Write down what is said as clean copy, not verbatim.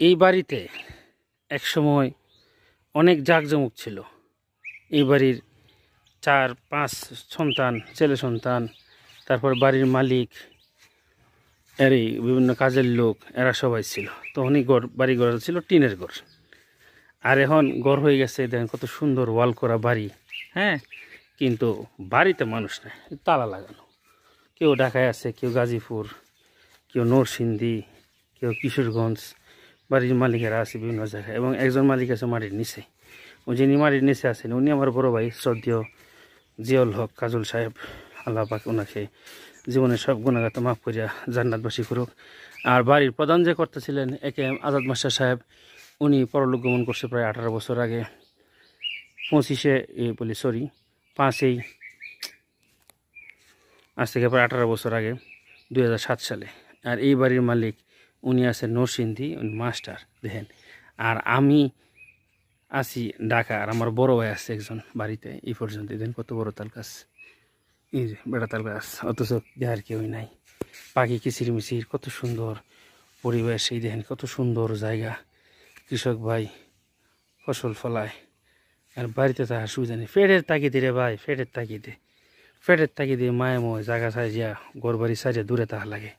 এই বাড়িতে একসময় অনেক জাঁকজমক ছিল। এই বাড়ির 4-5 সন্তান, ছেলে সন্তান, তারপর বাড়ির মালিক, এরই বিভিন্ন কাজের লোক, এরা সবাই ছিল। তখনই বাড়ি ঘর ছিল টিনের ঘর। আর এখন ঘর হয়ে গেছে, দেখেন কত সুন্দর ওয়াল করা বাড়ি। হ্যাঁ, কিন্তু বাড়িতে মানুষ নাই, তালা লাগানো। কেউ ঢাকায় আছে, কেউ গাজীপুর, কেউ নরসিংদী, কেউ কিশোরগঞ্জ। বাড়ির মালিকেরা আছে বিভিন্ন জায়গায়, এবং একজন মালিক আছে মাটির নিচে। যিনি মাটির নিচে আছেন উনি আমার বড় ভাই শ্রদ্ধেয় জিয়াউল হক কাজল সাহেব। আল্লাহ পাক ওনাকে জীবনের সব গুণাগত মাফ করিয়া জান্নাতবাসী করুক। আর বাড়ির প্রধান যে কর্তা ছিলেন একে এম আজাদ মাস্টার সাহেব, উনি পরলোক গমন করছে প্রায় 18 বছর আগে। 5ই আজ থেকে প্রায় 18 বছর আগে, 2007 সালে। আর এই বাড়ির মালিক উনি আছেন নরসিংদী, উনি মাস্টার দেখেন। আর আমি আছি ঢাকা, আর আমার বড় ভাই আছে একজন বাড়িতে। এই পর্যন্ত দেখেন কত বড় তাল গাছ, এই যে বেড়া তাল গাছ, অথচ দেখার কেউই নাই। পাখি কিচিরমিচির, কত সুন্দর পরিবেশ। এই দেখেন কত সুন্দর জায়গা। কৃষক ভাই ফসল ফলায়, আর বাড়িতে থাকার সুবিধা নেই। ফেটের তাগিদে রে ভাই, ফেটের তাগিদে মায়াময় জায়গা সাইজিয়া ঘর বাড়ি সাইজিয়া দূরে থাকা লাগে।